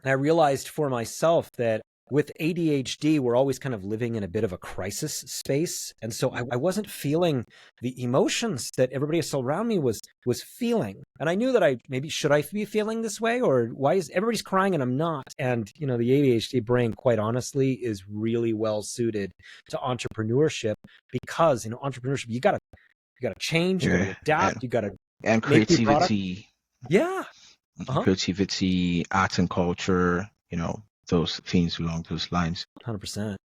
And I realized for myself that with ADHD, we're always kind of living in a bit of a crisis space. And so I wasn't feeling the emotions that everybody else around me was feeling. And I knew that should I be feeling this way, or why is everybody's crying and I'm not? And, the ADHD brain, quite honestly, is really well suited to entrepreneurship because, entrepreneurship, you gotta change, you gotta Yeah, adapt, you gotta and make new product. creativity, Yeah. Uh-huh. creativity, art and culture, those things along those lines. 100%.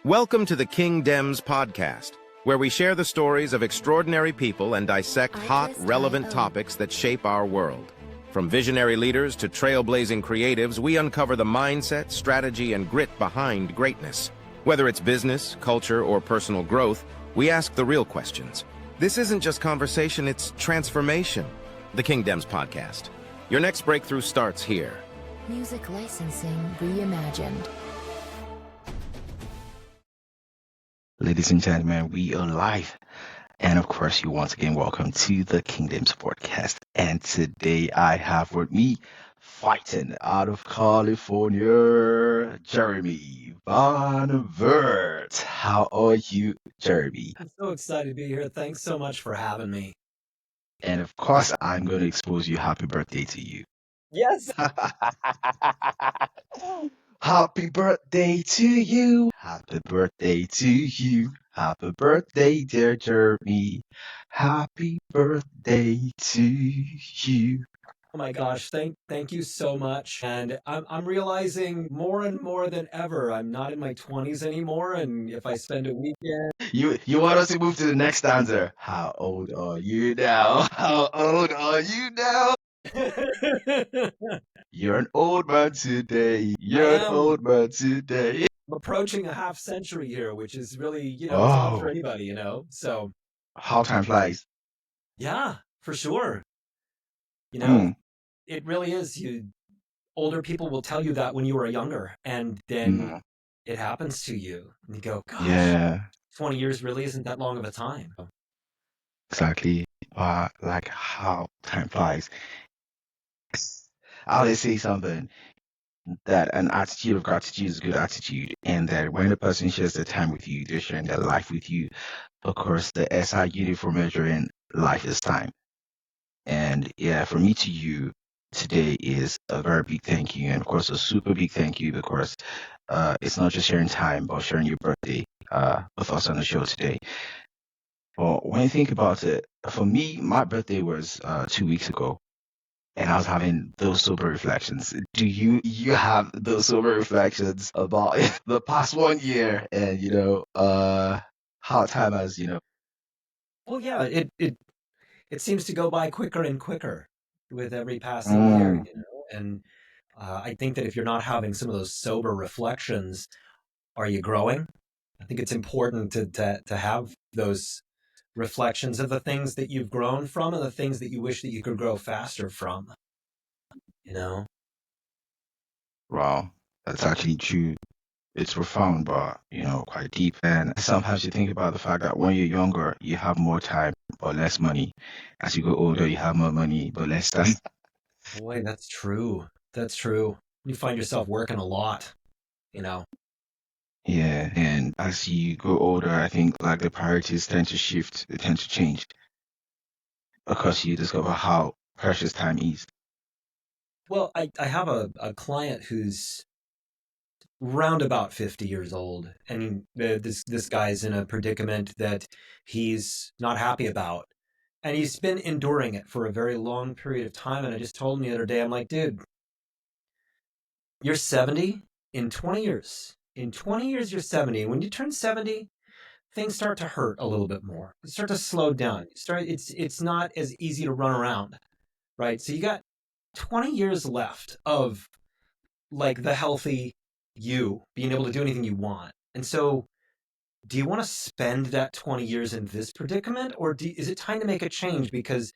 Welcome to the King Dems Podcast, where we share the stories of extraordinary people and dissect hot, relevant topics that shape our world. From visionary leaders to trailblazing creatives, we uncover the mindset, strategy, and grit behind greatness. Whether it's business, culture, or personal growth, we ask the real questions. This isn't just conversation, it's transformation. The King Dems Podcast. Your next breakthrough starts here. Music licensing reimagined. Ladies and gentlemen, we are live. And of course, you once again welcome to the King Dems Podcast. And today I have with me, fighting out of California, Jeremy Van Wert. How are you, Jeremy? I'm so excited to be here. Thanks so much for having me. And of course, I'm going to expose you. Happy birthday to you. Yes. Happy birthday to you. Happy birthday to you. Happy birthday, dear Jeremy. Happy birthday to you. Oh my gosh, thank you so much. And I'm realizing more and more than ever, I'm not in my 20s anymore. And if I spend a weekend, You want us to move to the next stanza? How old are you now? How old are you now? You're an old man today. You're an old man today. I'm approaching a half century here, which is really, it's Oh, not for anybody, So how time flies. yeah, for sure. Mm, It really is. Older people will tell you that when you were younger, and then mm, it happens to you, and you go, gosh, yeah, 20 years really isn't that long of a time. exactly. Like how time flies. I always say something that an attitude of gratitude is a good attitude, and that when a person shares their time with you, they're sharing their life with you. Of course, the SI unit for measuring life is time. And yeah, from me to you today is a very big thank you, and of course, a super big thank you because it's not just sharing time, but sharing your birthday with us on the show today. Well, when you think about it, for me, my birthday was 2 weeks ago. And I was having those sober reflections. Do you have those sober reflections about the past 1 year and how time has Well, yeah, it seems to go by quicker and quicker with every passing year, And I think that if you're not having some of those sober reflections, are you growing? I think it's important to have those reflections of the things that you've grown from and the things that you wish that you could grow faster from, Wow, that's actually true. It's profound, but quite deep. And sometimes you think about the fact that when you're younger, you have more time but less money. As you go older, you have more money but less time. Boy, that's true. That's true. You find yourself working a lot, Yeah, and as you go older, I think like the priorities tend to shift, they tend to change because you discover how precious time is. Well, I have a client who's round about 50 years old, and this guy's in a predicament that he's not happy about, and he's been enduring it for a very long period of time. And I just told him the other day, I'm like, dude, you're 70 in 20 years. In 20 years, you're 70. And when you turn 70, things start to hurt a little bit more. You start to slow down. It's not as easy to run around, right? So you got 20 years left of like the healthy you being able to do anything you want. And so do you want to spend that 20 years in this predicament, or is it time to make a change? Because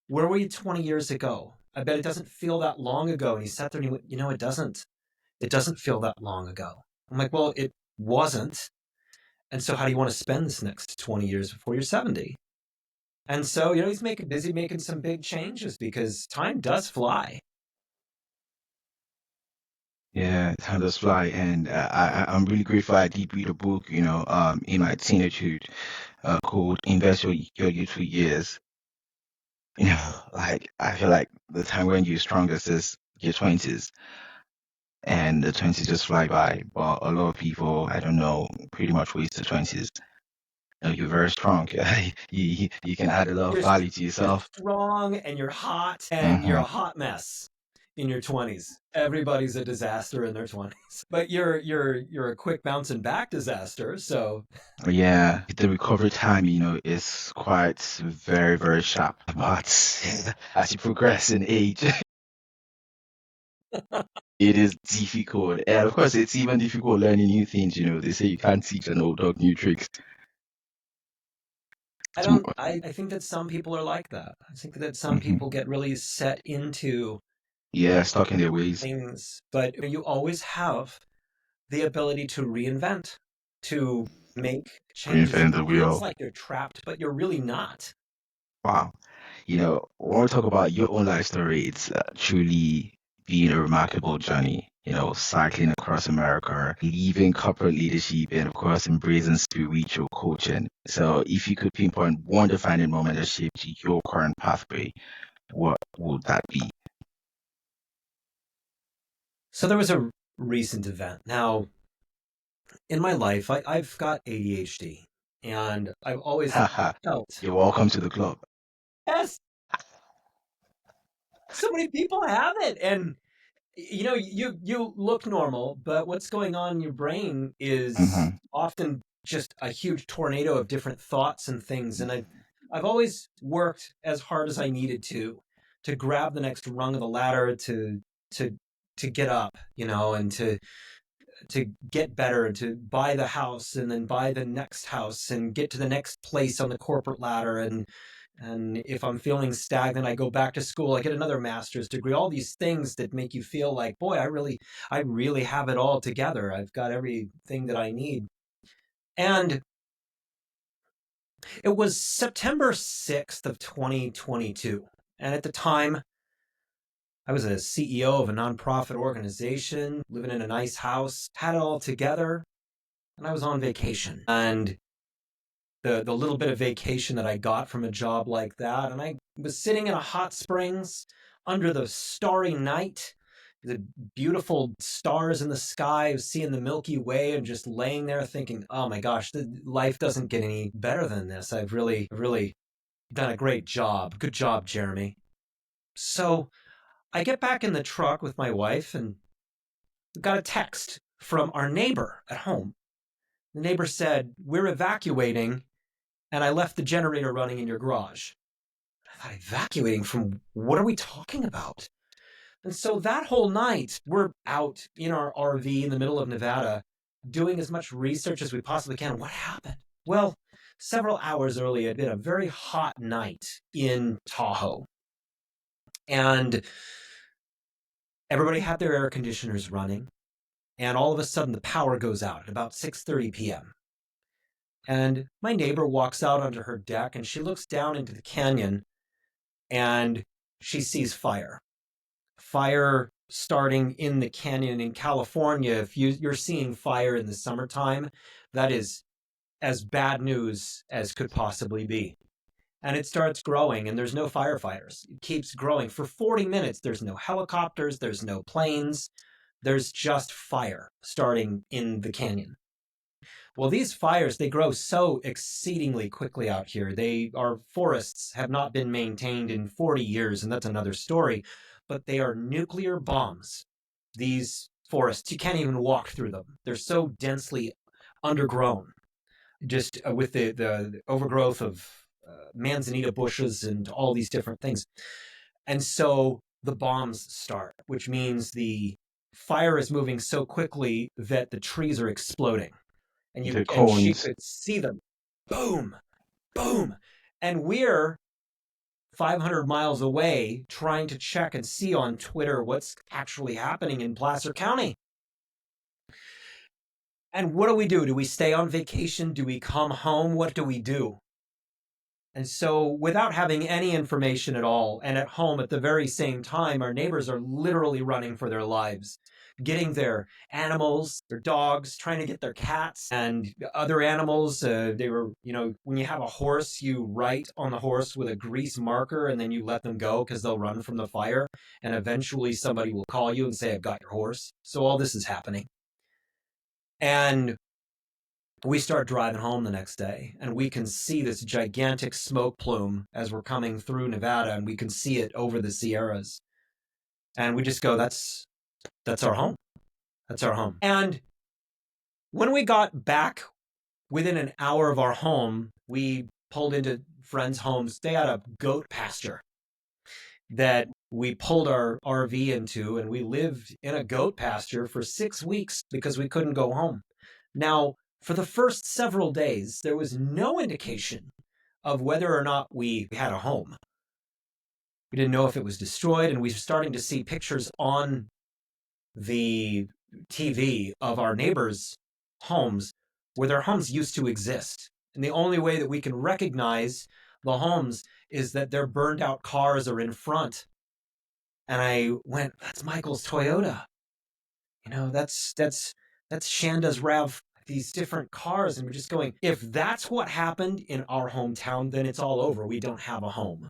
where were you 20 years ago? I bet it doesn't feel that long ago. And he sat there and he went, it doesn't. It doesn't feel that long ago. I'm like, well, it wasn't. And so how do you want to spend this next 20 years before you're 70? And so, he's busy making some big changes because time does fly. Yeah, time does fly, and I'm really grateful. I did read a book, in my teenagehood, called "Invest Your Youthful Years." Like I feel like the time when you're strongest is your 20s, and the 20s just fly by. But a lot of people, I don't know, pretty much waste the 20s. You're very strong. You can add a lot of You're value to yourself. strong and you're hot and you're Hmm. a hot mess in your 20s. Everybody's a disaster in their 20s. But you're a quick bouncing back disaster, so Yeah, the recovery time, is quite very, very sharp. But as you progress in age, it is difficult. And of course, it's even difficult learning new things. They say you can't teach an old dog new tricks. I think that some people are like that. I think that some Hmm. people get really set into Yeah, stuck in their ways. things, but you always have the ability to reinvent, to make changes. Reinventing It the feels wheel. like you're trapped, but you're really not. Wow. When we talk about your own life story, it's truly been a remarkable journey. Cycling across America, leaving corporate leadership, and of course, embracing spiritual coaching. So, if you could pinpoint one defining moment that shaped your current pathway, what would that be? So there was a recent event. Now, in my life, I've got ADHD, and I've always Haha, felt, you're welcome to the club. yes, so many people have it. And you look normal, but what's going on in your brain is Hmm. often just a huge tornado of different thoughts and things. And I've always worked as hard as I needed to grab the next rung of the ladder to to get up, and to get better, to buy the house and then buy the next house and get to the next place on the corporate ladder. And if I'm feeling stagnant, I go back to school, I get another master's degree, all these things that make you feel like, boy, I really have it all together. I've got everything that I need. And it was September 6th of 2022. And at the time, I was a CEO of a nonprofit organization, living in a nice house, had it all together, and I was on vacation. And the little bit of vacation that I got from a job like that, and I was sitting in a hot springs under the starry night, the beautiful stars in the sky, seeing the Milky Way, and just laying there thinking, "Oh my gosh, life doesn't get any better than this. I've really done a great job. Good job, Jeremy." So I get back in the truck with my wife and got a text from our neighbor at home. The neighbor said, "We're evacuating, and I left the generator running in your garage." I thought, evacuating from what are we talking about? And so that whole night, we're out in our RV in the middle of Nevada doing as much research as we possibly can. What happened? Well, several hours earlier, it had been a very hot night in Tahoe. And everybody had their air conditioners running. And all of a sudden, the power goes out at about 6:30 p.m. And my neighbor walks out onto her deck and she looks down into the canyon and she sees fire. Fire starting in the canyon in California. If you're seeing fire in the summertime, that is as bad news as could possibly be. And it starts growing, and there's no firefighters. It keeps growing. For 40 minutes, there's no helicopters, there's no planes, there's just fire starting in the canyon. Well, these fires, they grow so exceedingly quickly out here. Our forests have not been maintained in 40 years, and that's another story. But they are nuclear bombs. These forests, you can't even walk through them. They're so densely undergrown, just with the overgrowth of manzanita bushes and all these different things. And so the bombs start, which means the fire is moving so quickly that the trees are exploding The and she cones. could see them, boom, boom, and we're 500 miles away trying to check and see on Twitter what's actually happening in Placer County. And what do? Do we stay on vacation? Do we come home? What do we do? And so without having any information at all, and at home at the very same time, our neighbors are literally running for their lives, getting their animals, their dogs, trying to get their cats and other animals. They were, when you have a horse, you write on the horse with a grease marker and then you let them go because they'll run from the fire. And eventually somebody will call you and say, I've got your horse. So all this is happening. And we start driving home the next day, and we can see this gigantic smoke plume as we're coming through Nevada, and we can see it over the Sierras. And we just go, that's our home. That's our home. And when we got back within an hour of our home, we pulled into friends' homes. They had a goat pasture that we pulled our RV into, and we lived in a goat pasture for 6 weeks because we couldn't go home. Now, for the first several days, there was no indication of whether or not we had a home. We didn't know if it was destroyed, and we were starting to see pictures on the TV of our neighbors' homes where their homes used to exist. And the only way that we can recognize the homes is that their burned out cars are in front. And I went, that's Michael's Toyota. That's Shanda's RAV, these different cars. And we're just going, if that's what happened in our hometown, then it's all over. We don't have a home.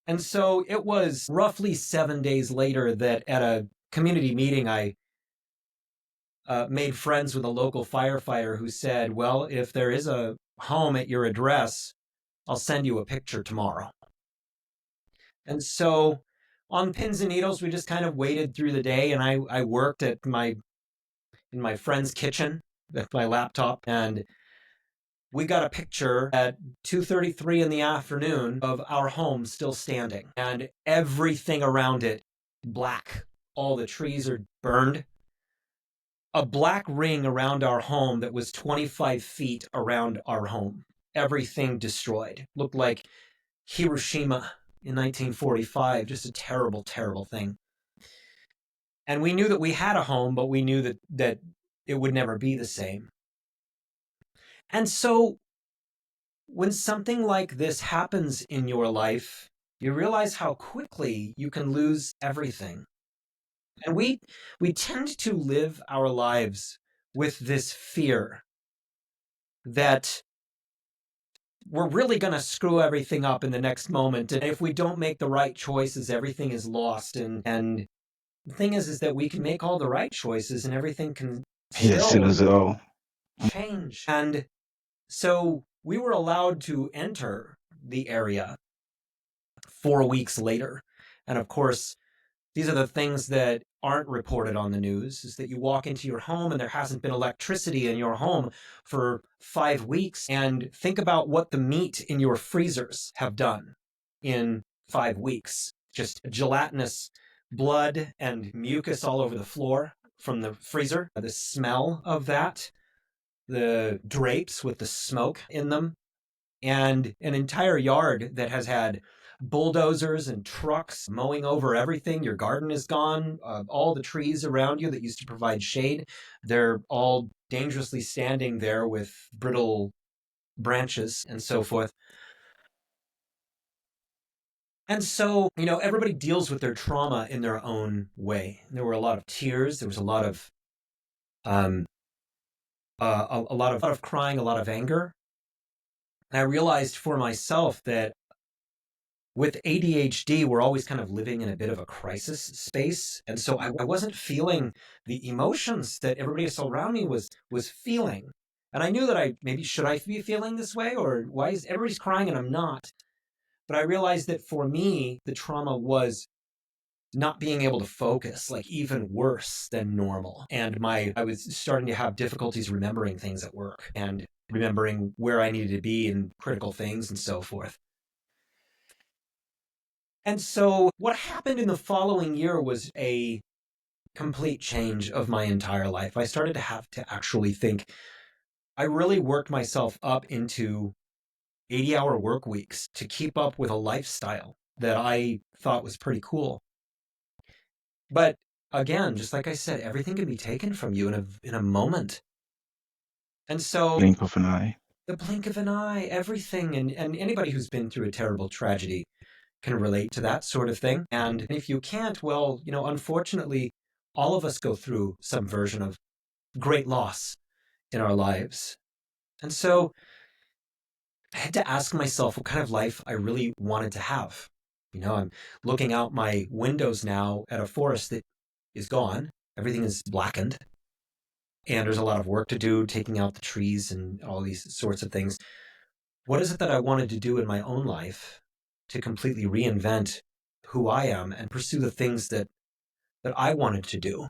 And so it was roughly 7 days later that at a community meeting, I made friends with a local firefighter who said, well, if there is a home at your address, I'll send you a picture tomorrow. And so on pins and needles, we just kind of waited through the day, and I worked in my friend's kitchen with my laptop, and we got a picture at 2:33 in the afternoon of our home still standing, and everything around it black. All the trees are burned. A black ring around our home that was 25 feet around our home. Everything destroyed. Looked like Hiroshima in 1945. Just a terrible, terrible thing. And we knew that we had a home, but we knew that it would never be the same. And so when something like this happens in your life, you realize how quickly you can lose everything. And we tend to live our lives with this fear that we're really going to screw everything up in the next moment. And if we don't make the right choices, everything is lost. And the thing is that we can make all the right choices and everything can still change. And so we were allowed to enter the area 4 weeks later. And of course, these are the things that aren't reported on the news, is that you walk into your home and there hasn't been electricity in your home for 5 weeks. And think about what the meat in your freezers have done in 5 weeks. Just gelatinous blood and mucus all over the floor from the freezer. The smell of that, the drapes with the smoke in them, and an entire yard that has had bulldozers and trucks mowing over everything. Your garden is gone. All the trees around you that used to provide shade, they're all dangerously standing there with brittle branches and so forth. And so, everybody deals with their trauma in their own way. There were a lot of tears. There was a lot of crying, a lot of anger. And I realized for myself that with ADHD, we're always kind of living in a bit of a crisis space. And so I wasn't feeling the emotions that everybody else around me was feeling. And I knew that should I be feeling this way? Or why is everybody's crying and I'm not? But I realized that for me, the trauma was not being able to focus, like even worse than normal. And I was starting to have difficulties remembering things at work and remembering where I needed to be in critical things and so forth. And so what happened in the following year was a complete change of my entire life. I started to have to actually think. I really worked myself up into 80-hour work weeks to keep up with a lifestyle that I thought was pretty cool. But again, just like I said, everything can be taken from you in a moment. And so blink of an eye. The blink of an eye, everything. And anybody who's been through a terrible tragedy can relate to that sort of thing. And if you can't, well, unfortunately, all of us go through some version of great loss in our lives. And so I had to ask myself what kind of life I really wanted to have. I'm looking out my windows now at a forest that is gone. Everything is blackened. And there's a lot of work to do, taking out the trees and all these sorts of things. What is it that I wanted to do in my own life to completely reinvent who I am and pursue the things that I wanted to do?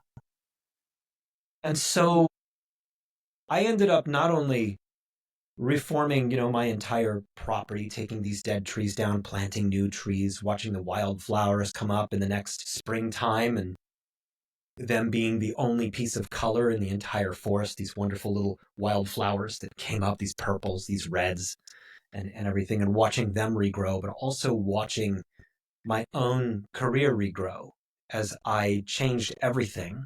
And so I ended up not only reforming, my entire property, taking these dead trees down, planting new trees, watching the wildflowers come up in the next springtime, and them being the only piece of color in the entire forest, these wonderful little wildflowers that came up, these purples, these reds, and everything, and watching them regrow, but also watching my own career regrow as I changed everything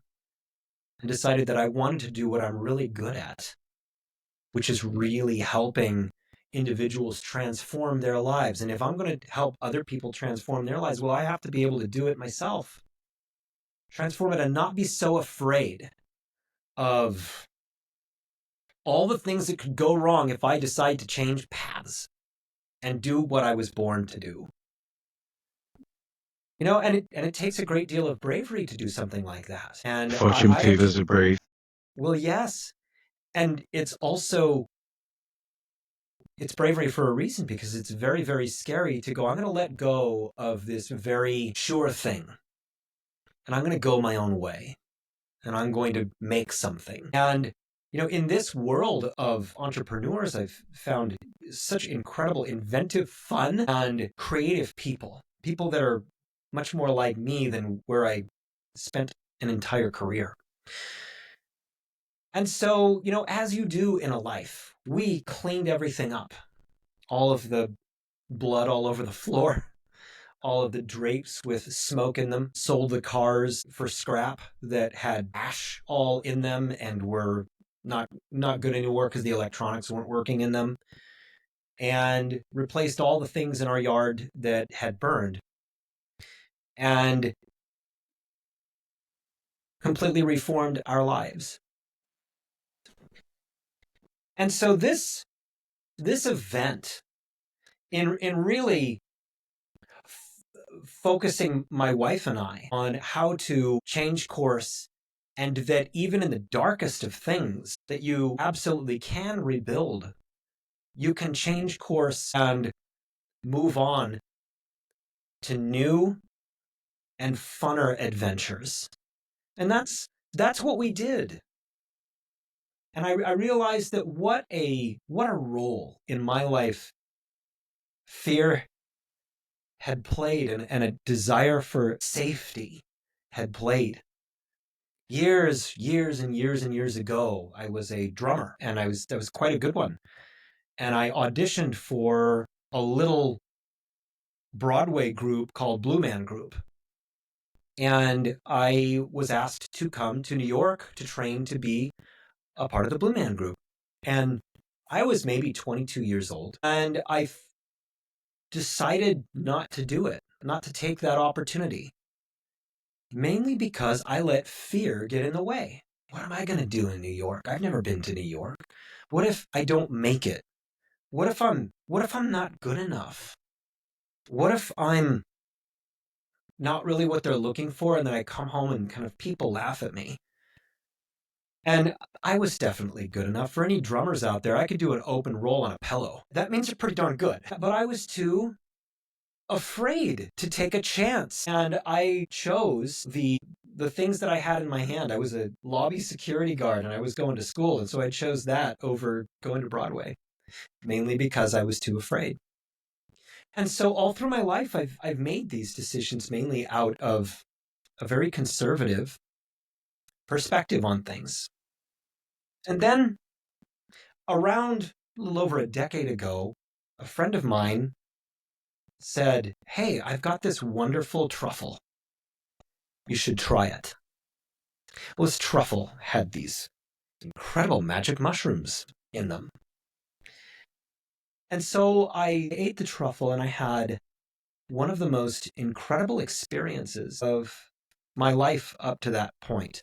and decided that I wanted to do what I'm really good at, which is really helping individuals transform their lives. And if I'm going to help other people transform their lives, well, I have to be able to do it myself. Transform it and not be so afraid of all the things that could go wrong if I decide to change paths and do what I was born to do. And it takes a great deal of bravery to do something like that. And Fortune favors the brave. Well, yes. And it's bravery for a reason, because it's very, very scary to go, I'm going to let go of this very sure thing. And I'm going to go my own way. And I'm going to make something. And, in this world of entrepreneurs, I've found such incredible, inventive, fun, and creative people. People that are much more like me than where I spent an entire career. And so, as you do in a life, we cleaned everything up. All of the blood all over the floor, all of the drapes with smoke in them, sold the cars for scrap that had ash all in them and were not good anymore because the electronics weren't working in them, and replaced all the things in our yard that had burned, and completely reformed our lives. And so this event, in really focusing my wife and I on how to change course, and that even in the darkest of things that you absolutely can rebuild, you can change course and move on to new and funner adventures. And that's what we did. And I realized that what a role in my life fear had played, and a desire for safety had played. Years and years ago, I was a drummer, and that was quite a good one. And I auditioned for a little Broadway group called Blue Man Group. And I was asked to come to New York to train to be a part of the Blue Man Group. And I was maybe 22 years old, and I decided not to do it, not to take that opportunity. Mainly because I let fear get in the way. What am I going to do in New York? I've never been to New York. What if I don't make it? What if I'm not good enough? What if I'm not really what they're looking for, and then I come home and kind of people laugh at me? And I was definitely good enough. For any drummers out there, I could do an open roll on a pillow. That means you're pretty darn good. But I was too afraid to take a chance. And I chose the things that I had in my hand. I was a lobby security guard, and I was going to school. And so I chose that over going to Broadway, mainly because I was too afraid. And so all through my life, I've made these decisions mainly out of a very conservative perspective on things. And then around a little over a decade ago, a friend of mine said, "Hey, I've got this wonderful truffle. You should try it." Well, this truffle had these incredible magic mushrooms in them. And so I ate the truffle and I had one of the most incredible experiences of my life up to that point.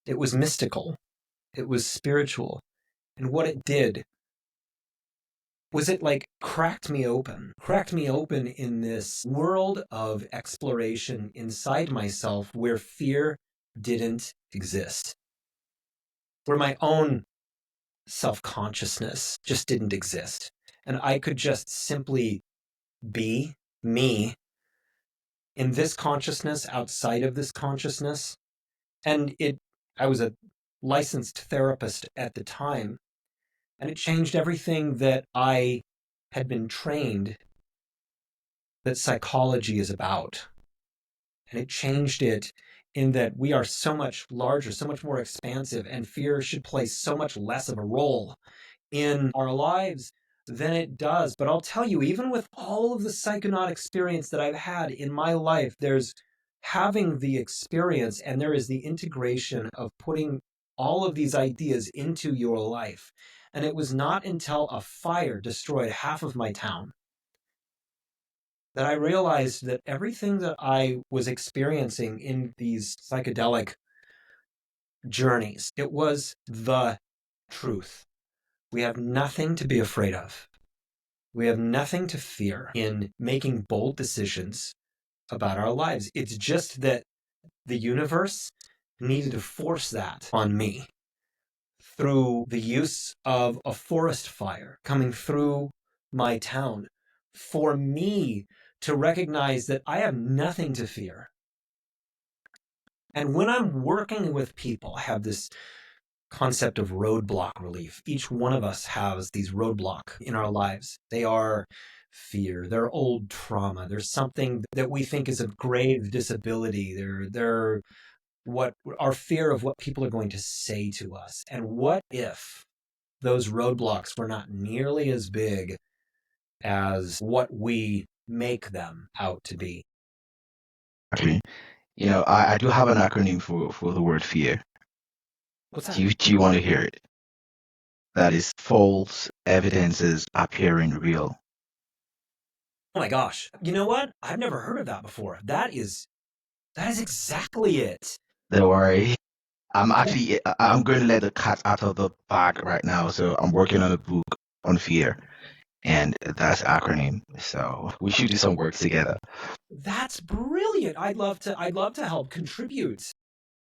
It was mystical. It was spiritual. And what it did was it like cracked me open in this world of exploration inside myself where fear didn't exist, where my own self-consciousness just didn't exist. And I could just simply be me in this consciousness, outside of this consciousness. And I was a licensed therapist at the time, and it changed everything that I had been trained that psychology is about. And it changed it in that we are so much larger, so much more expansive, and fear should play so much less of a role in our lives than it does. But I'll tell you, even with all of the psychonaut experience that I've had in my life, there's having the experience and there is the integration of putting all of these ideas into your life. And it was not until a fire destroyed half of my town that I realized that everything that I was experiencing in these psychedelic journeys, it was the truth. We have nothing to be afraid of. We have nothing to fear in making bold decisions about our lives. It's just that the universe needed to force that on me through the use of a forest fire coming through my town for me to recognize that I have nothing to fear. And when I'm working with people, I have this concept of roadblock relief. Each one of us has these roadblocks in our lives. They are fear, they're old trauma, there's something that we think is a grave disability, they're what our fear of what people are going to say to us. And what if those roadblocks were not nearly as big as what we make them out to be? Okay. I do have an acronym for the word fear. What's that? Do you want to hear it? That is false evidences appearing real. Oh my gosh. You know what? I've never heard of that before. That is exactly it. Don't worry. I'm going to let the cat out of the bag right now. So I'm working on a book on fear, and that's acronym. So we should do some work together. That's brilliant. I'd love to help contribute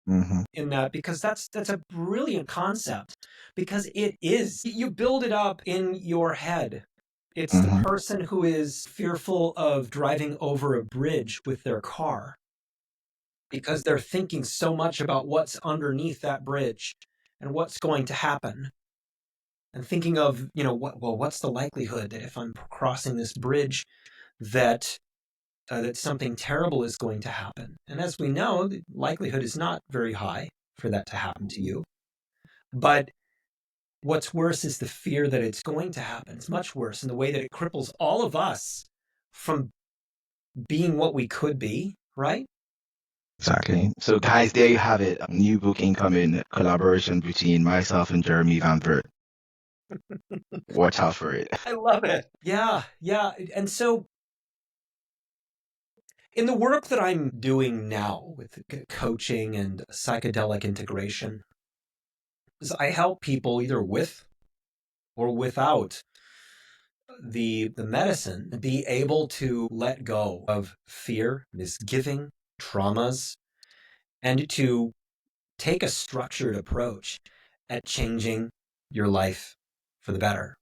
in that, because that's a brilliant concept, because it is, you build it up in your head. It's the person who is fearful of driving over a bridge with their car because they're thinking so much about what's underneath that bridge and what's going to happen. And thinking of, what's the likelihood that if I'm crossing this bridge that something terrible is going to happen? And as we know, the likelihood is not very high for that to happen to you. But what's worse is the fear that it's going to happen. It's much worse in the way that it cripples all of us from being what we could be, right? Exactly. So, guys, there you have it. A new book incoming, collaboration between myself and Jeremy Van Wert. Watch out for it. I love it. Yeah. And so in the work that I'm doing now with coaching and psychedelic integration, is I help people either with or without the medicine be able to let go of fear, misgiving, traumas, and to take a structured approach at changing your life for the better.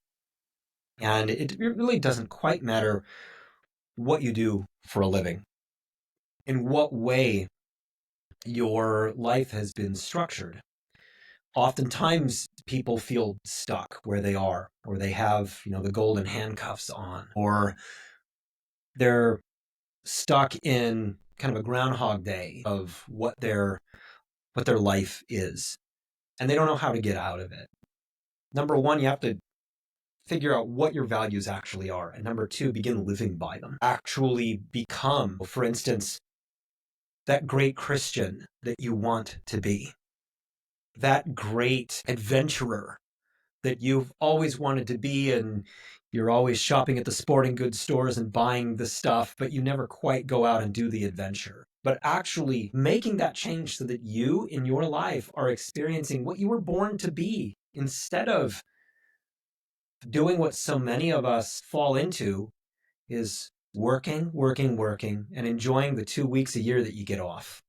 And it really doesn't quite matter what you do for a living, in what way your life has been structured. Oftentimes people feel stuck where they are, or they have, the golden handcuffs on, or they're stuck in kind of a Groundhog Day of what their life is, and they don't know how to get out of it. Number one, you have to figure out what your values actually are. And number two, begin living by them. Actually become, for instance, that great Christian that you want to be. That great adventurer that you've always wanted to be, and You're always shopping at the sporting goods stores and buying the stuff, but you never quite go out and do the adventure. But actually making that change so that you in your life are experiencing what you were born to be instead of doing what so many of us fall into is working, working, working, and enjoying the 2 weeks a year that you get off.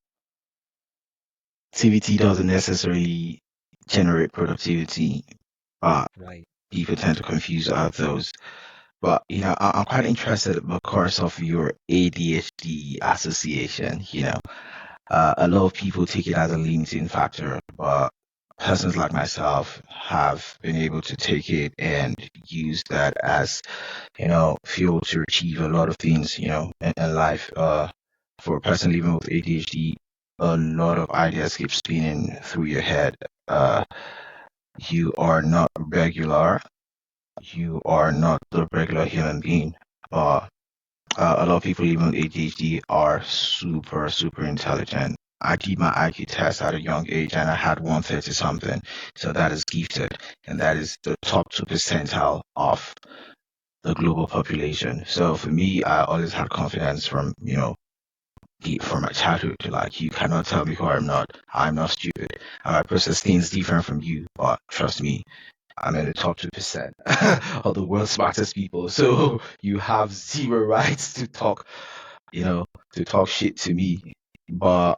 Activity doesn't necessarily generate productivity. Right. People tend to confuse those. But I'm quite interested because of your ADHD association. A lot of people take it as a limiting factor, but persons like myself have been able to take it and use that as fuel to achieve a lot of things in life. For a person living with ADHD, a lot of ideas keep spinning through your head. You are not regular. You are not the regular human being. A lot of people living with ADHD are super, super intelligent. I did my IQ test at a young age and I had 130 something. So that is gifted. And that is the top 2 percentile of the global population. So for me, I always had confidence from my childhood. Like, you cannot tell me who I'm not. I'm not stupid. I process things different from you, but trust me, I'm in the top 2% of the world's smartest people. So you have zero rights to talk, to talk shit to me. But,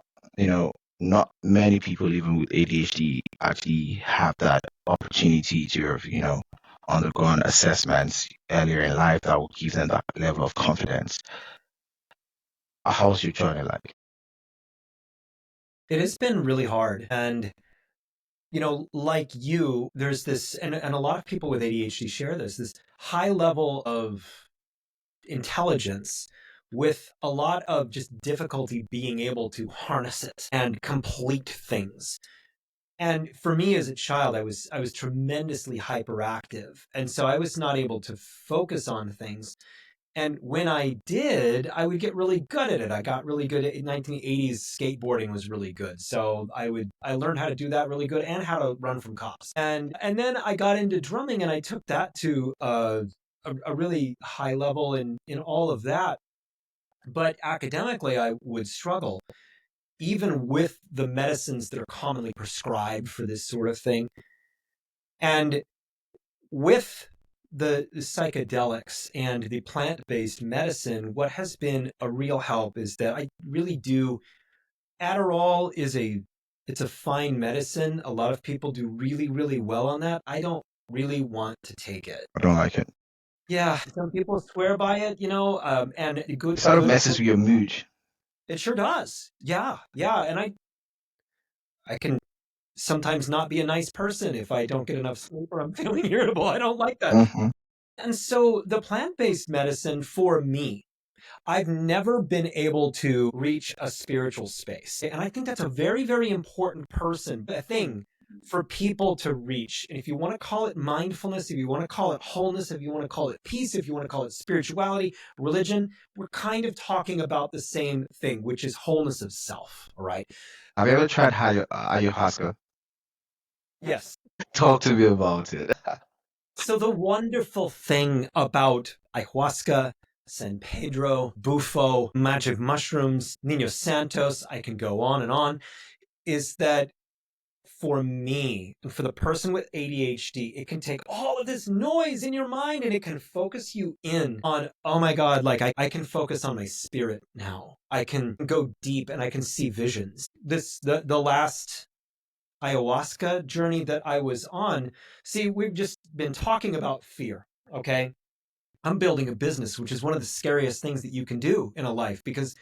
not many people living with ADHD actually have that opportunity to, undergo assessments earlier in life that will give them that level of confidence. How's your journey like? It has been really hard. And, like you, there's this, and a lot of people with ADHD share this high level of intelligence with a lot of just difficulty being able to harness it and complete things. And for me as a child, I was tremendously hyperactive. And so I was not able to focus on things. And when I did, I would get really good at it. I got really good at 1980s skateboarding was really good. So I learned how to do that really good and how to run from cops. And then I got into drumming and I took that to a really high level in all of that. But academically, I would struggle, even with the medicines that are commonly prescribed for this sort of thing. And with the psychedelics and the plant-based medicine, what has been a real help is that I really do. Adderall it's a fine medicine. A lot of people do really, really well on that. I don't really want to take it. I don't like it. Yeah, some people swear by it, and It sort of messes with your mood. It sure does. Yeah, and I can sometimes not be a nice person if I don't get enough sleep or I'm feeling irritable. I don't like that. Mm-hmm. And so the plant-based medicine for me, I've never been able to reach a spiritual space. And I think that's a very, very important thing for people to reach. And if you want to call it mindfulness, if you want to call it wholeness, if you want to call it peace, if you want to call it spirituality, religion, we're kind of talking about the same thing, which is wholeness of self. All right. Have you ever tried ayahuasca? Yes. Talk to me about it. So the wonderful thing about ayahuasca, San Pedro, Bufo, magic mushrooms, Niños Santos, I can go on, is that for me, and for the person with ADHD, it can take all of this noise in your mind and it can focus you in on, oh my God, like I can focus on my spirit now. I can go deep and I can see visions. The last ayahuasca journey that I was on, see, we've just been talking about fear, okay? I'm building a business, which is one of the scariest things that you can do in a life, because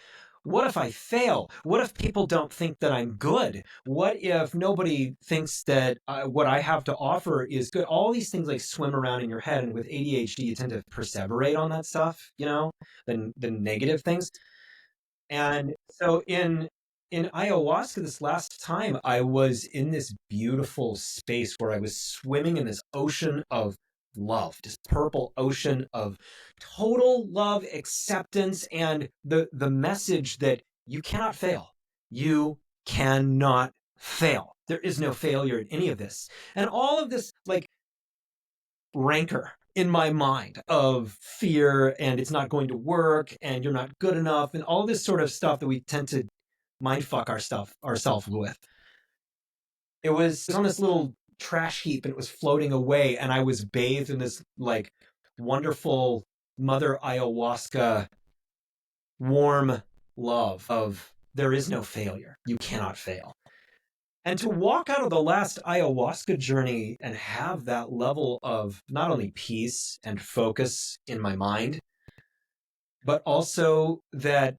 what if I fail? What if people don't think that I'm good? What if nobody thinks that what I have to offer is good? All these things like swim around in your head, and with ADHD, you tend to perseverate on that stuff, the negative things. And so in ayahuasca this last time, I was in this beautiful space where I was swimming in this ocean of love, this purple ocean of total love, acceptance, and the message that you cannot fail. You cannot fail. There is no failure in any of this. And all of this like rancor in my mind of fear and it's not going to work and you're not good enough and all this sort of stuff that we tend to mindfuck ourselves with. It was on this little trash heap and it was floating away and I was bathed in this like wonderful mother ayahuasca warm love of there is no failure. You cannot fail. And to walk out of the last ayahuasca journey and have that level of not only peace and focus in my mind, but also that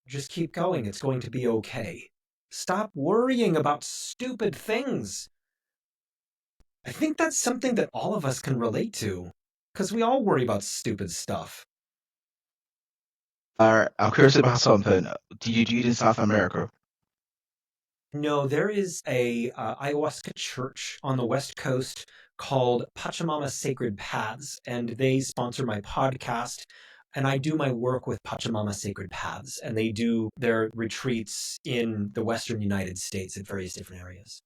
just keep going. It's going to be okay. Stop worrying about stupid things. I think that's something that all of us can relate to because we all worry about stupid stuff. I'm curious about something. Do you do it in South America? No, there is a ayahuasca church on the West Coast called Pachamama Sacred Paths, and they sponsor my podcast. And I do my work with Pachamama Sacred Paths, and they do their retreats in the Western United States at various different areas.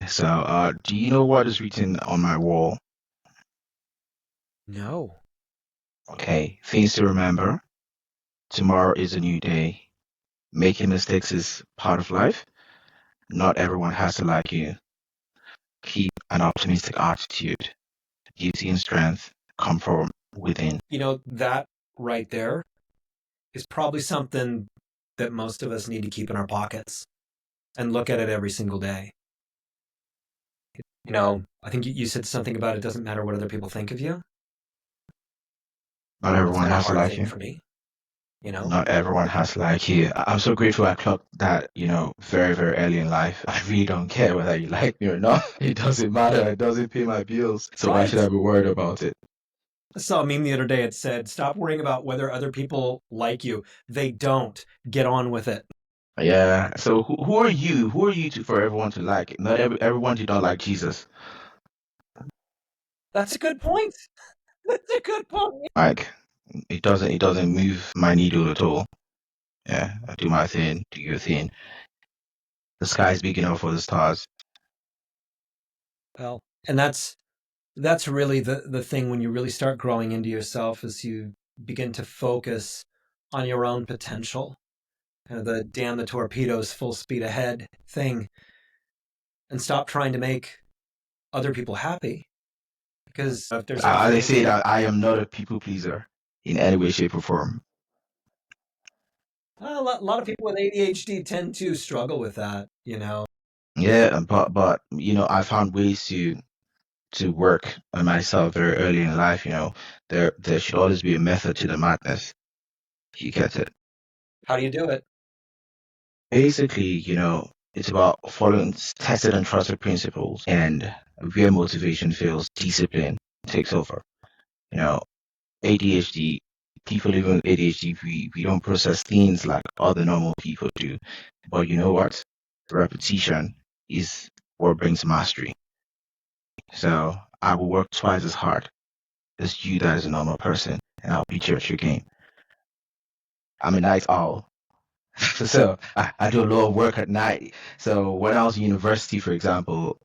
So, do you know what is written on my wall? No. Okay, things to remember. Tomorrow is a new day. Making mistakes is part of life. Not everyone has to like you. Keep an optimistic attitude. Beauty and strength come from within. You know, that right there is probably something that most of us need to keep in our pockets and look at it every single day. You know, I think you said something about it doesn't matter what other people think of you. Not everyone has to like you. For me, you know. Not everyone has to like you. I'm so grateful I clocked that, very, very early in life. I really don't care whether you like me or not. It doesn't matter. It doesn't pay my bills. So why should I be worried about it? I saw a meme the other day. It said, stop worrying about whether other people like you. They don't. Get on with it. Yeah. So who are you? Who are you for everyone to like? Not everyone did not like Jesus. That's a good point. That's a good point. Like, it doesn't move my needle at all. Yeah, I do my thing, do your thing. The sky's big enough for the stars. Well, and that's really the thing when you really start growing into yourself as you begin to focus on your own potential. The damn the torpedoes, full speed ahead thing. And stop trying to make other people happy. Because if there's they say that I am not a people pleaser in any way, shape, or form. A lot of people with ADHD tend to struggle with that, Yeah, but I found ways to work on myself very early in life. There should always be a method to the madness. You get it? How do you do it? Basically, it's about following tested and trusted principles, and where motivation fails, discipline takes over. ADHD, people living with ADHD, we don't process things like other normal people do. But you know what? Repetition is what brings mastery. So I will work twice as hard as you that is a normal person, and I'll beat you at your game. I'm a night owl. So I do a lot of work at night. So when I was in university, for example,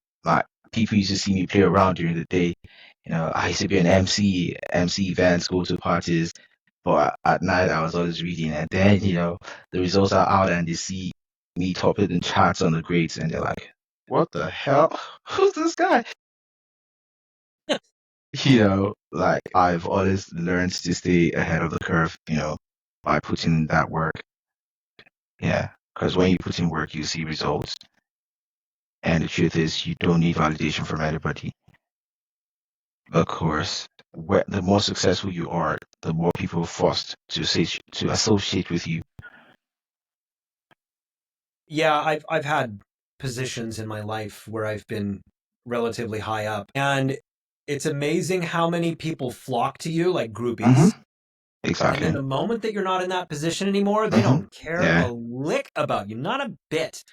people used to see me play around during the day. I used to be an MC events, go to parties, but at night I was always reading. And then, the results are out and they see me topping in charts on the grades, and they're like, "What the hell? Who's this guy?" Like I've always learned to stay ahead of the curve, by putting in that work. Yeah, because when you put in work, you see results. And the truth is, you don't need validation from anybody. Of course, the more successful you are, the more people are forced to associate with you. Yeah, I've had positions in my life where I've been relatively high up, and it's amazing how many people flock to you like groupies. Mm-hmm. Exactly. And then the moment that you're not in that position anymore, they don't care a lick about you, not a bit.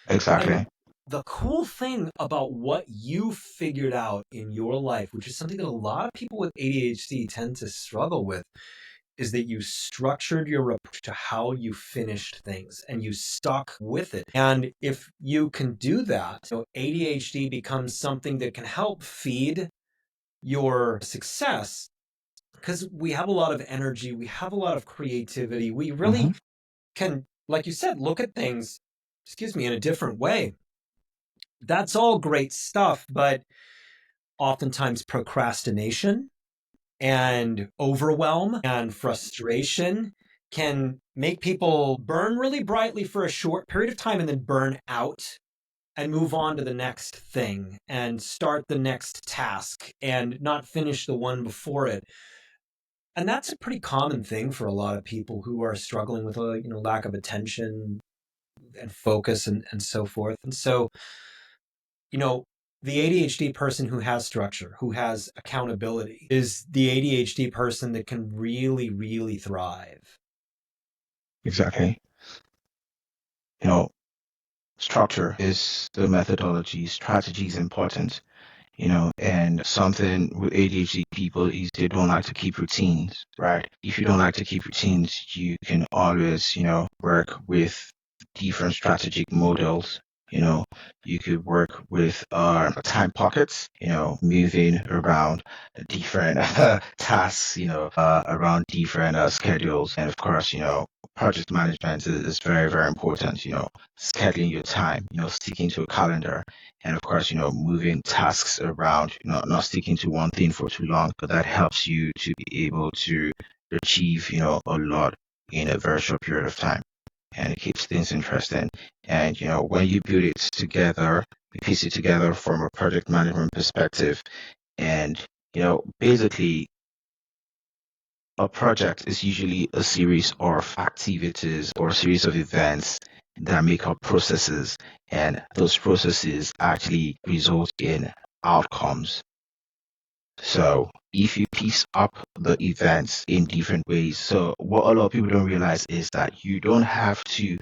Exactly. And the cool thing about what you figured out in your life, which is something that a lot of people with ADHD tend to struggle with, is that you structured your approach to how you finished things and you stuck with it. And if you can do that, ADHD becomes something that can help feed your success, because we have a lot of energy, we have a lot of creativity, we really can, like you said, look at things, in a different way. That's all great stuff, but oftentimes procrastination and overwhelm and frustration can make people burn really brightly for a short period of time and then burn out and move on to the next thing and start the next task and not finish the one before it. And that's a pretty common thing for a lot of people who are struggling with a lack of attention and focus and so forth. And so, the ADHD person who has structure, who has accountability, is the ADHD person that can really, really thrive. Exactly. Structure is the methodology. Strategy is important. And something with ADHD people is they don't like to keep routines, right? If you don't like to keep routines, you can always, work with different strategic models. You could work with time pockets, moving around different tasks, around different schedules. And of course, project management is very, very important, scheduling your time, sticking to a calendar. And of course, moving tasks around, not sticking to one thing for too long, but that helps you to be able to achieve, a lot in a very short period of time. And it keeps things interesting. And, when you build it together, you piece it together from a project management perspective. And, basically, a project is usually a series of activities or a series of events that make up processes, and those processes actually result in outcomes. So if you piece up the events in different ways, so what a lot of people don't realize is that you don't have to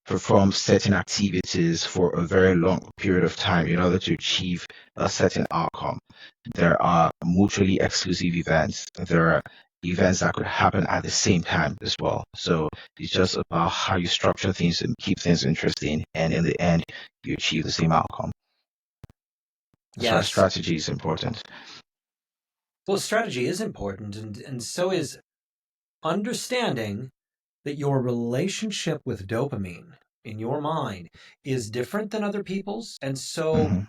perform certain activities for a very long period of time in order to achieve a certain outcome. There are mutually exclusive events. There are events that could happen at the same time as well. So it's just about how you structure things and keep things interesting. And in the end, you achieve the same outcome. That's why Yes. strategy is important. Well, strategy is important, and so is understanding that your relationship with dopamine in your mind is different than other people's. And so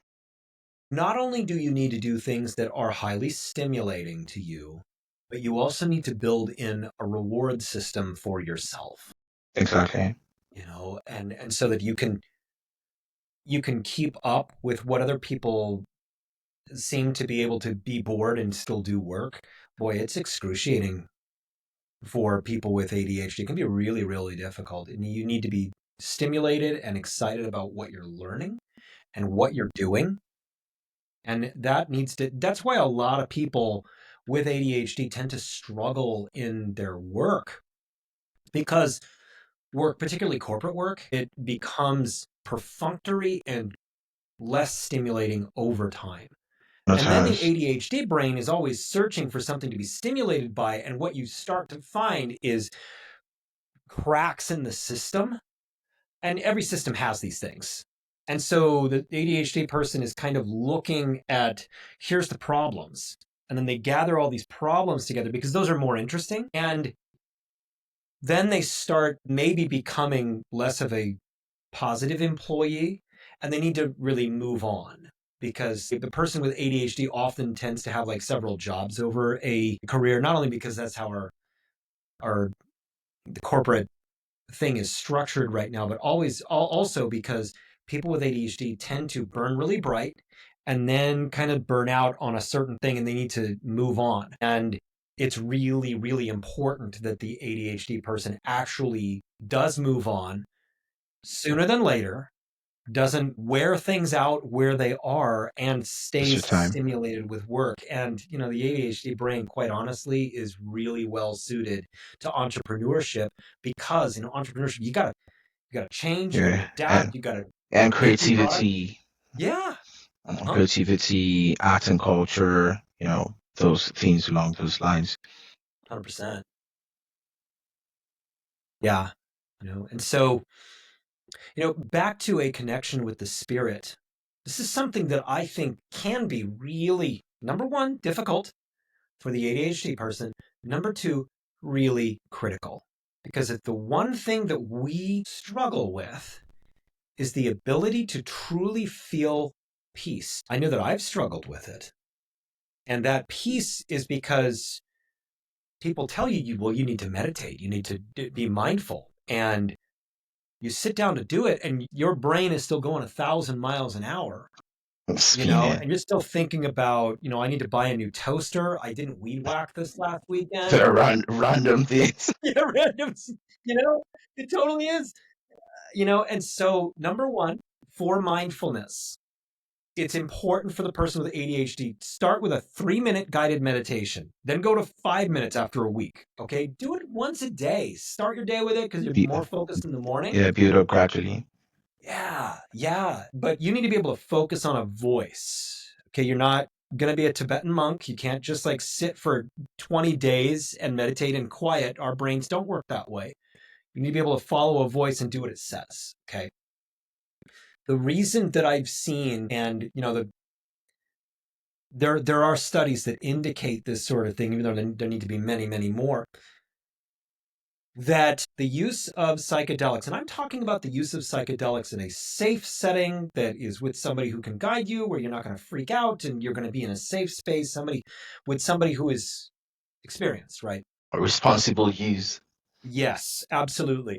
not only do you need to do things that are highly stimulating to you, but you also need to build in a reward system for yourself. Exactly. And so that you can keep up with what other people seem to be able to be bored and still do work. Boy, it's excruciating for people with ADHD. It can be really, really difficult. And you need to be stimulated and excited about what you're learning and what you're doing. And that's why a lot of people with ADHD tend to struggle in their work, because work, particularly corporate work, it becomes perfunctory and less stimulating over time. And then the ADHD brain is always searching for something to be stimulated by. And what you start to find is cracks in the system. And every system has these things. And so the ADHD person is kind of looking at, here's the problems. And then they gather all these problems together because those are more interesting. And then they start maybe becoming less of a positive employee, and they need to really move on, because the person with ADHD often tends to have like several jobs over a career, not only because that's how the corporate thing is structured right now, but also because people with ADHD tend to burn really bright and then kind of burn out on a certain thing and they need to move on. And it's really, really important that the ADHD person actually does move on sooner than later, doesn't wear things out where they are, and stays stimulated with work. And, the ADHD brain, quite honestly, is really well suited to entrepreneurship, because in entrepreneurship, you gotta change, you gotta adapt, and creativity. Yeah. Creativity, art and culture, those things along those lines. 100%. Yeah. And so, back to a connection with the spirit. This is something that I think can be really Number one, difficult for the ADHD person. Number two, really critical. Because if the one thing that we struggle with is the ability to truly feel peace. I know that I've struggled with it. And that peace is because people tell you, well, you need to meditate, you need to be mindful. And you sit down to do it, and your brain is still going 1,000 miles an hour, Spinning. and you're still thinking about, I need to buy a new toaster. I didn't weed whack this last weekend. The random things. Yeah, random, it totally is. And so number one, for mindfulness, it's important for the person with ADHD, start with a 3-minute guided meditation, then go to 5 minutes after a week. Okay. Do it once a day. Start your day with it because you're more focused in the morning. Yeah, build up gradually. Yeah. But you need to be able to focus on a voice. Okay. You're not going to be a Tibetan monk. You can't just like sit for 20 days and meditate in quiet. Our brains don't work that way. You need to be able to follow a voice and do what it says. Okay. The reason that I've seen, and there are studies that indicate this sort of thing, even though there need to be many, many more, that the use of psychedelics, and I'm talking about the use of psychedelics in a safe setting that is with somebody who can guide you, where you're not going to freak out and you're going to be in a safe space, somebody who is experienced, right? A responsible use. Yes, absolutely.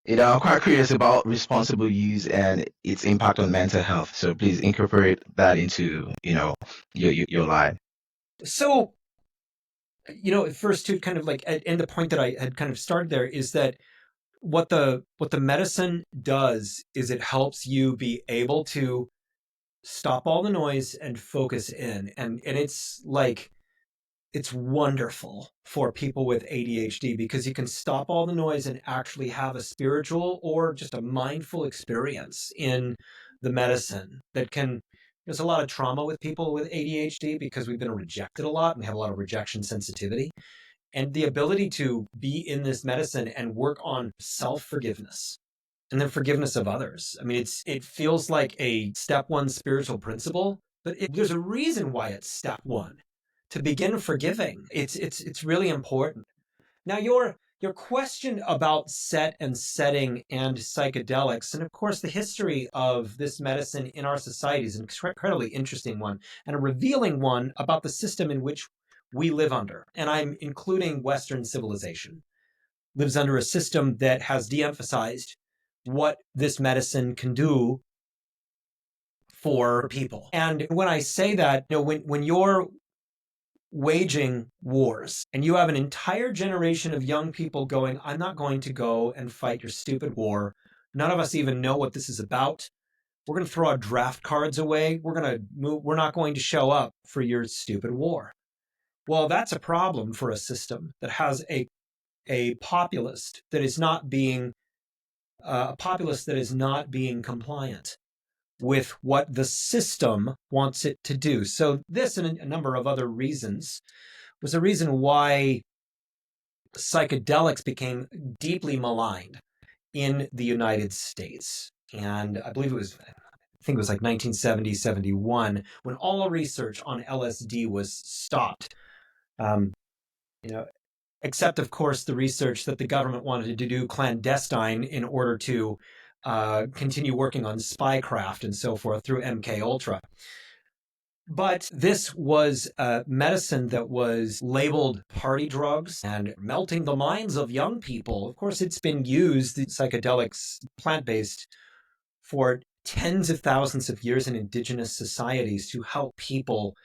I'm quite curious about responsible use and its impact on mental health. So please incorporate that into, your life. So, first to kind of like, and the point that I had kind of started there is that what the medicine does is it helps you be able to stop all the noise and focus in. And it's like, it's wonderful for people with ADHD because you can stop all the noise and actually have a spiritual or just a mindful experience in the medicine that can. There's a lot of trauma with people with ADHD because we've been rejected a lot and have a lot of rejection sensitivity. And the ability to be in this medicine and work on self-forgiveness and then forgiveness of others. I mean, it feels like a step one spiritual principle, but there's a reason why it's step one. To begin forgiving, it's really important. Now, your question about set and setting and psychedelics, and of course, the history of this medicine in our society is an incredibly interesting one and a revealing one about the system in which we live under. And I'm including Western civilization, lives under a system that has de-emphasized what this medicine can do for people. And when I say that, when you're waging wars and you have an entire generation of young people going, I'm not going to go and fight your stupid war. None of us even know what this is about. We're going to throw our draft cards away. We're not going to show up for your stupid war. Well, that's a problem for a system that has a populace that is not being compliant with what the system wants it to do. So this and a number of other reasons was a reason why psychedelics became deeply maligned in the United States. And I think it was like 1970, 71, when all research on LSD was stopped. Except, of course, the research that the government wanted to do clandestine in order to continue working on spycraft and so forth through MK Ultra. But this was a medicine that was labeled party drugs and melting the minds of young people. Of course, it's been used, psychedelics, plant-based, for tens of thousands of years in indigenous societies to help people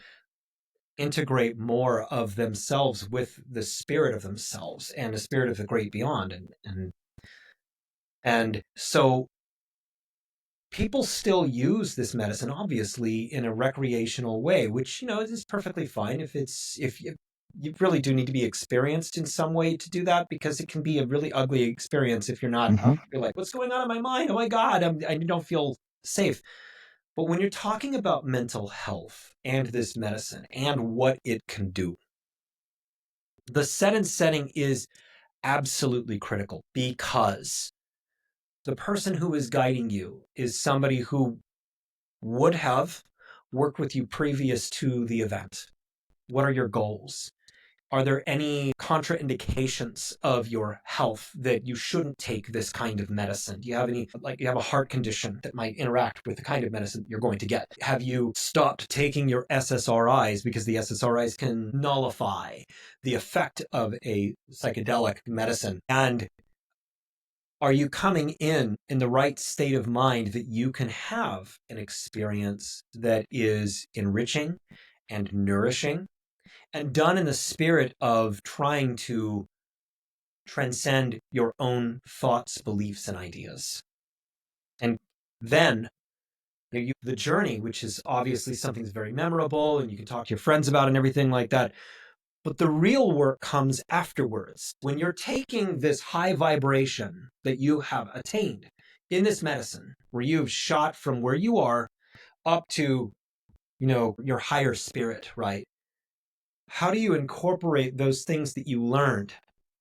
integrate more of themselves with the spirit of themselves and the spirit of the great beyond. And so people still use this medicine, obviously, in a recreational way, which, is perfectly fine if you really do need to be experienced in some way to do that, because it can be a really ugly experience if you're not, you're like, what's going on in my mind? Oh my God, I don't feel safe. But when you're talking about mental health and this medicine and what it can do, the set and setting is absolutely critical, because the person who is guiding you is somebody who would have worked with you previous to the event? What are your goals? Are there any contraindications of your health that you shouldn't take this kind of medicine? Do you have any, like you have a heart condition that might interact with the kind of medicine you're going to get? Have you stopped taking your SSRIs because the SSRIs can nullify the effect of a psychedelic medicine? And are you coming in the right state of mind that you can have an experience that is enriching and nourishing and done in the spirit of trying to transcend your own thoughts, beliefs, and ideas? And then the journey, which is obviously something that's very memorable and you can talk to your friends about and everything like that. But the real work comes afterwards. When you're taking this high vibration that you have attained in this medicine, where you've shot from where you are up to, your higher spirit, right? How do you incorporate those things that you learned?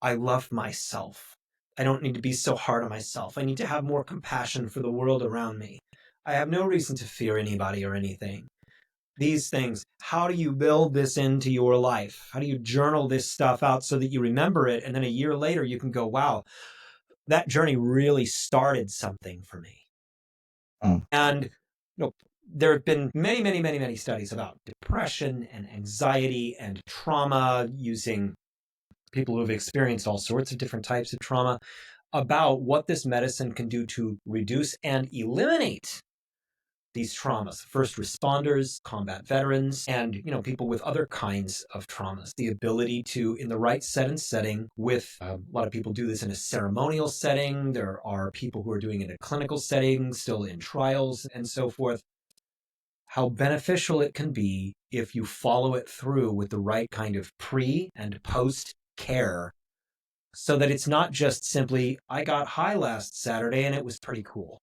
I love myself. I don't need to be so hard on myself. I need to have more compassion for the world around me. I have no reason to fear anybody or anything. These things, how do you build this into your life? How do you journal this stuff out so that you remember it? And then a year later, you can go, wow, that journey really started something for me. Mm. And there have been many, many, many, many studies about depression and anxiety and trauma, using people who have experienced all sorts of different types of trauma, about what this medicine can do to reduce and eliminate these traumas. First responders, combat veterans, and people with other kinds of traumas. The ability to, in the right set and setting, with a lot of people do this in a ceremonial setting. There are people who are doing it in a clinical setting, still in trials and so forth. How beneficial it can be if you follow it through with the right kind of pre and post care, so that it's not just simply, I got high last Saturday and it was pretty cool.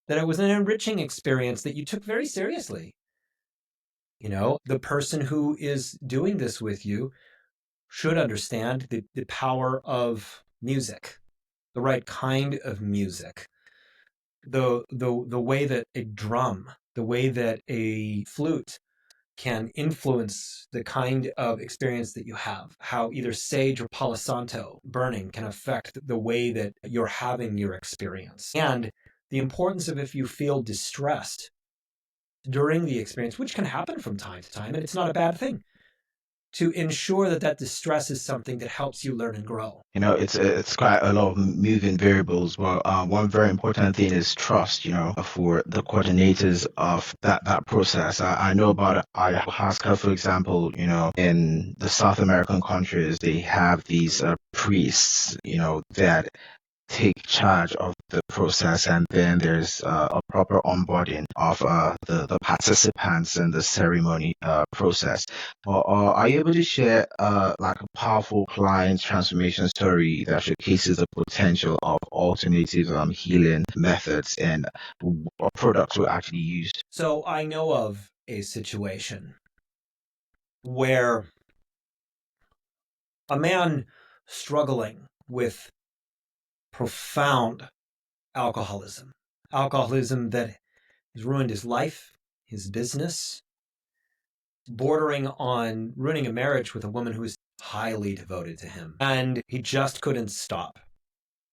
That it was an enriching experience that you took very seriously. The person who is doing this with you should understand the power of music, the right kind of music, the way that a drum, the way that a flute can influence the kind of experience that you have, how either sage or Palo Santo burning can affect the way that you're having your experience, and the importance of, if you feel distressed during the experience, which can happen from time to time, and it's not a bad thing, to ensure that distress is something that helps you learn and grow. It's quite a lot of moving variables. Well, one very important thing is trust. For the coordinators of that process. I know about ayahuasca, for example. In the South American countries, they have these priests. That take charge of the process, and then there's a proper onboarding of the participants in the ceremony process. Are you able to share like a powerful client transformation story that showcases the potential of alternative healing methods and what products were actually used? So I know of a situation where a man struggling with profound alcoholism that has ruined his life, his business, bordering on ruining a marriage with a woman who is highly devoted to him. And he just couldn't stop.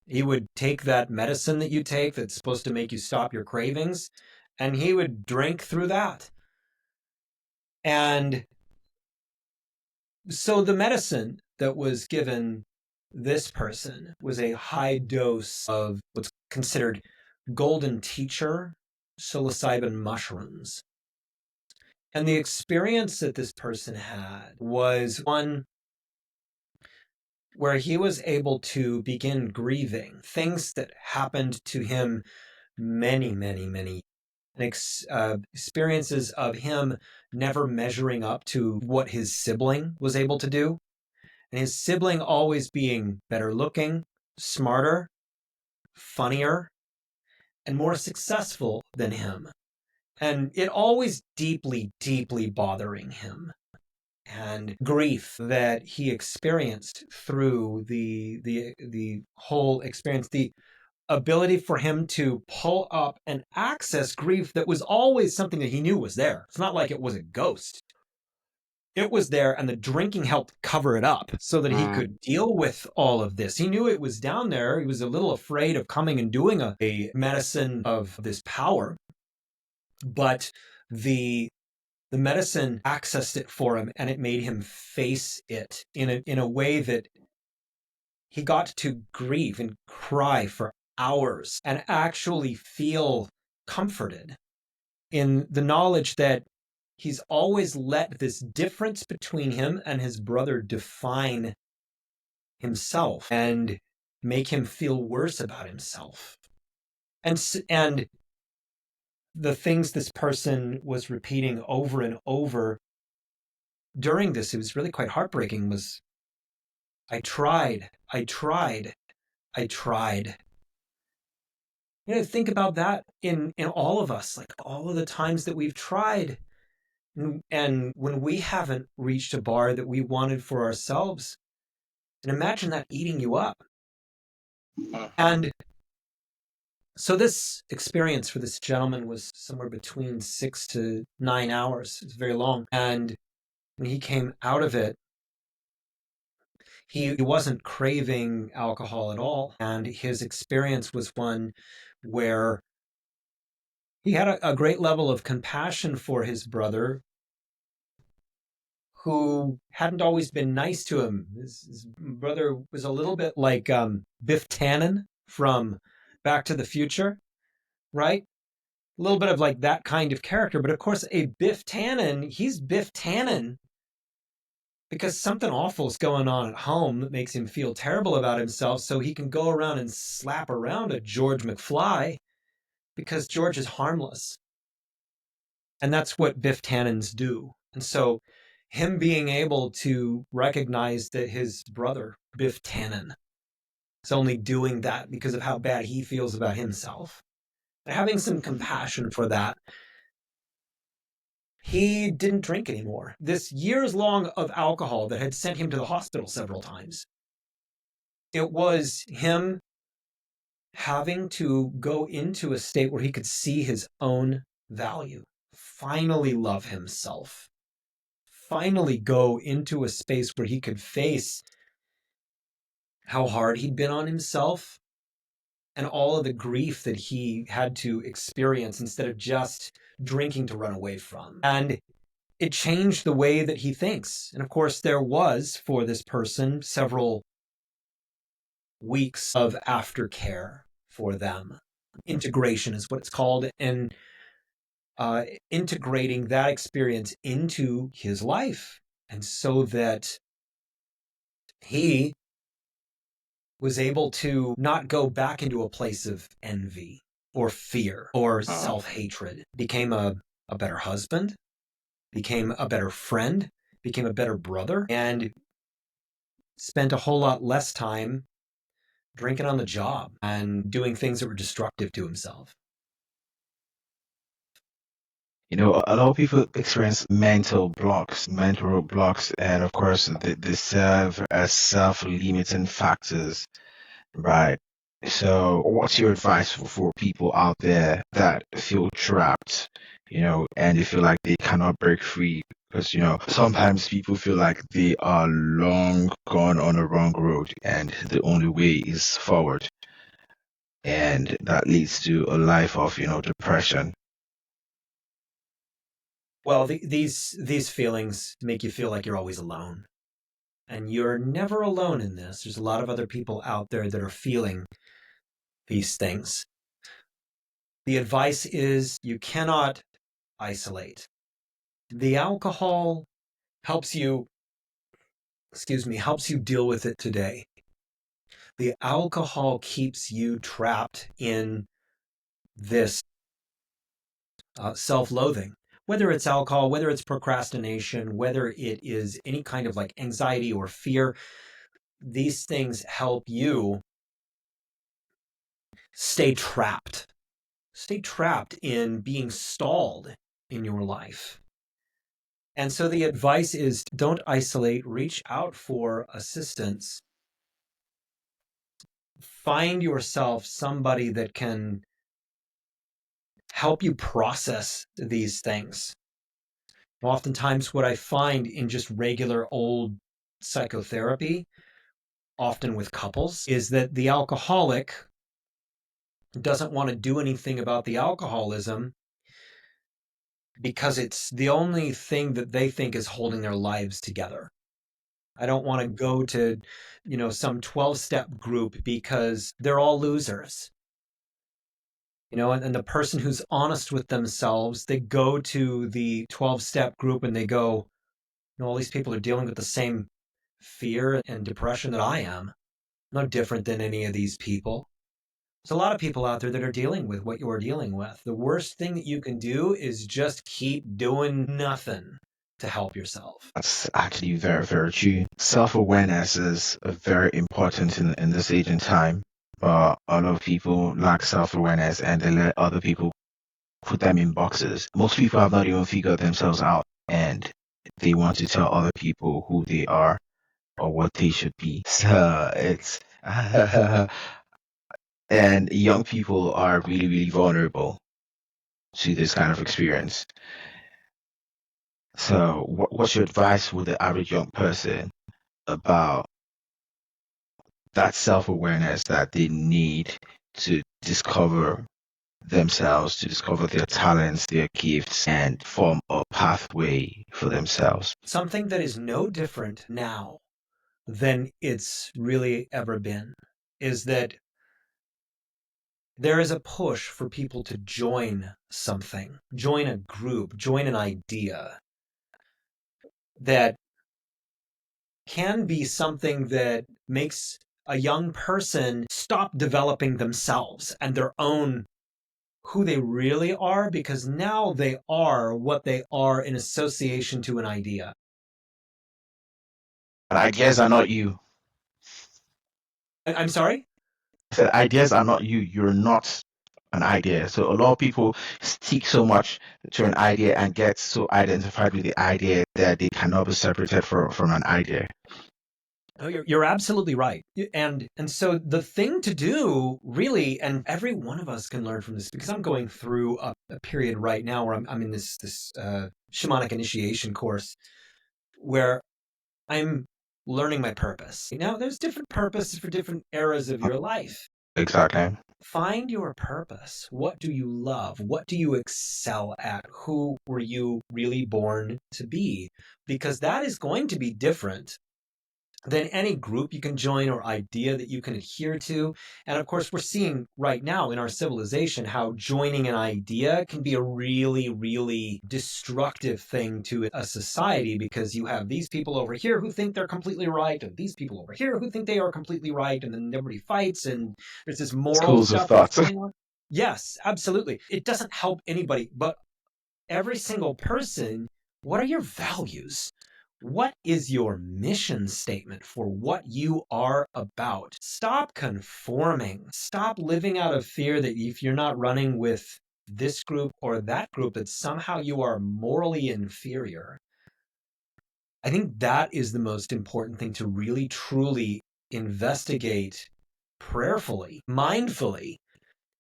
He would take that medicine that you take that's supposed to make you stop your cravings, and he would drink through that. And so the medicine that was given this person was a high dose of what's considered golden teacher psilocybin mushrooms. And the experience that this person had was one where he was able to begin grieving things that happened to him many, many, many experiences of him never measuring up to what his sibling was able to do. And his sibling always being better looking, smarter, funnier, and more successful than him. And it always deeply, deeply bothering him. And grief that he experienced through the whole experience, the ability for him to pull up and access grief that was always something that he knew was there. It's not like it was a ghost. It was there, and the drinking helped cover it up so that he could deal with all of this. He knew it was down there. He was a little afraid of coming and doing a medicine of this power, but the medicine accessed it for him, and it made him face it in a way that he got to grieve and cry for hours and actually feel comforted in the knowledge that he's always let this difference between him and his brother define himself and make him feel worse about himself. And the things this person was repeating over and over during this, it was really quite heartbreaking, was, I tried. Think about that in all of us, like all of the times that we've tried. And when we haven't reached a bar that we wanted for ourselves, and imagine that eating you up. And so this experience for this gentleman was somewhere between 6 to 9 hours. It's very long. And when he came out of it, he wasn't craving alcohol at all. And his experience was one where he had a great level of compassion for his brother, who hadn't always been nice to him. His brother was a little bit like Biff Tannen from Back to the Future, right? A little bit of like that kind of character. But of course, a Biff Tannen, he's Biff Tannen because something awful is going on at home that makes him feel terrible about himself, so he can go around and slap around a George McFly because George is harmless. And that's what Biff Tannens do. And so him being able to recognize that his brother, Biff Tannen, is only doing that because of how bad he feels about himself, and having some compassion for that, he didn't drink anymore. This years long of alcohol that had sent him to the hospital several times, it was him having to go into a state where he could see his own value, finally love himself, finally go into a space where he could face how hard he'd been on himself and all of the grief that he had to experience instead of just drinking to run away from. And it changed the way that he thinks. And of course, there was, for this person, several weeks of aftercare for them. Integration is what it's called. And integrating that experience into his life. And so that he was able to not go back into a place of envy or fear or self-hatred. Became a better husband, became a better friend, became a better brother, and spent a whole lot less time drinking on the job and doing things that were destructive to himself. You know, a lot of people experience mental blocks, and of course, they serve as self-limiting factors, right? So, what's your advice for people out there that feel trapped, and they feel like they cannot break free? Because, sometimes people feel like they are long gone on a wrong road and the only way is forward. And that leads to a life of, depression. Well, these feelings make you feel like you're always alone. And you're never alone in this. There's a lot of other people out there that are feeling these things. The advice is you cannot isolate. The alcohol helps you deal with it today. The alcohol keeps you trapped in this self-loathing. Whether it's alcohol, whether it's procrastination, whether it is any kind of like anxiety or fear, these things help you stay trapped in being stalled in your life. And so the advice is don't isolate, reach out for assistance. find yourself somebody that can help you process these things. Oftentimes, what I find in just regular old psychotherapy, often with couples, is that the alcoholic doesn't want to do anything about the alcoholism because it's the only thing that they think is holding their lives together. I don't want to go to, some 12-step group because they're all losers. And the person who's honest with themselves, they go to the 12-step group and they go, all these people are dealing with the same fear and depression that I am. No different than any of these people. There's a lot of people out there that are dealing with what you're dealing with. The worst thing that you can do is just keep doing nothing to help yourself. That's actually very, very true. Self-awareness is very important in this age and time. But a lot of people lack self-awareness and they let other people put them in boxes. Most people have not even figured themselves out and they want to tell other people who they are or what they should be. So it's and young people are really, really vulnerable to this kind of experience. So what's your advice with the average young person about that self-awareness that they need to discover themselves, to discover their talents, their gifts, and form a pathway for themselves? Something that is no different now than it's really ever been is that there is a push for people to join something, join a group, join an idea that can be something that makes a young person stop developing themselves and their own who they really are, because now they are what they are in association to an idea. But ideas are not you. I'm sorry? I said ideas are not you. You're not an idea. So a lot of people stick so much to an idea and get so identified with the idea that they cannot be separated from an idea. Oh, you're absolutely right. And so the thing to do, really, and every one of us can learn from this, because I'm going through a period right now where I'm in this shamanic initiation course where I'm learning my purpose. Now, there's different purposes for different eras of your life. Exactly. Find your purpose. What do you love? What do you excel at? Who were you really born to be? Because that is going to be different than any group you can join or idea that you can adhere to. And of course, we're seeing right now in our civilization how joining an idea can be a really, really destructive thing to a society, because you have these people over here who think they're completely right, and these people over here who think they are completely right, and then everybody fights, and there's this moral Schools of stuff thought. that's going on. Yes, absolutely. It doesn't help anybody, but every single person, what are your values? What is your mission statement for what you are about? Stop conforming. Stop living out of fear that if you're not running with this group or that group, that somehow you are morally inferior. I think that is the most important thing to really, truly investigate prayerfully, mindfully.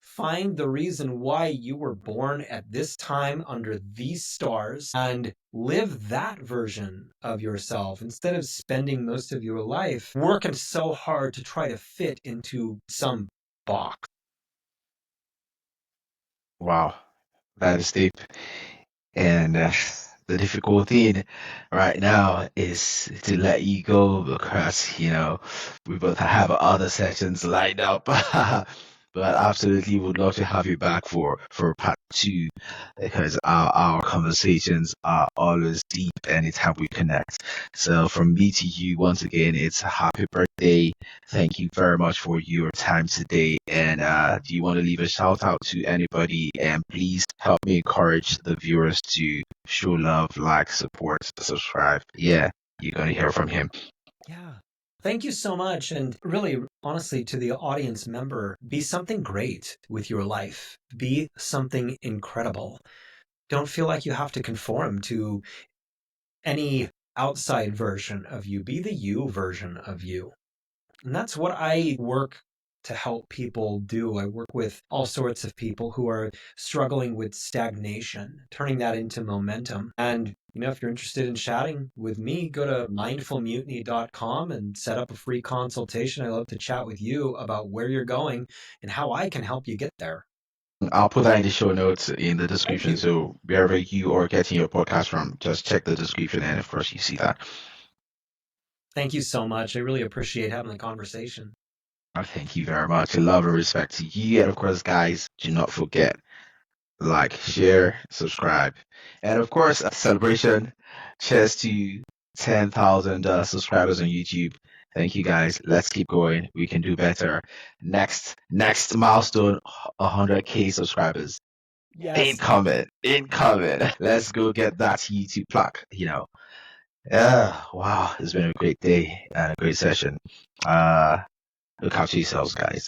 Find the reason why you were born at this time under these stars and live that version of yourself instead of spending most of your life working so hard to try to fit into some box. Wow, that is deep. And the difficult thing right now is to let you go because, we both have other sessions lined up. But absolutely would love to have you back for part two because our conversations are always deep anytime we connect. So from me to you, once again, it's a happy birthday. Thank you very much for your time today. And do you want to leave a shout out to anybody? And please help me encourage the viewers to show love, like, support, subscribe. Yeah, you're going to hear from him. Yeah. Thank you so much. And really, honestly, to the audience member, be something great with your life. Be something incredible. Don't feel like you have to conform to any outside version of you. Be the you version of you. And that's what I work to help people do. I work with all sorts of people who are struggling with stagnation, turning that into momentum. And if you're interested in chatting with me, go to mindfulmutiny.com and set up a free consultation. I love to chat with you about where you're going and how I can help you get there. I'll put that in the show notes in the Thank description. you. So wherever you are getting your podcast from, just check the description, and of course you see that. Thank you so much. I really appreciate having the conversation. Thank you very much. Love and respect to you. And of course, guys, do not forget, like, share, subscribe. And of course, a celebration. Cheers to 10,000 subscribers on YouTube. Thank you, guys. Let's keep going. We can do better. Next milestone, 100K subscribers. Yes. Incoming. Let's go get that YouTube plaque. Yeah. Wow. It's been a great day and a great session. Look out for yourselves, guys.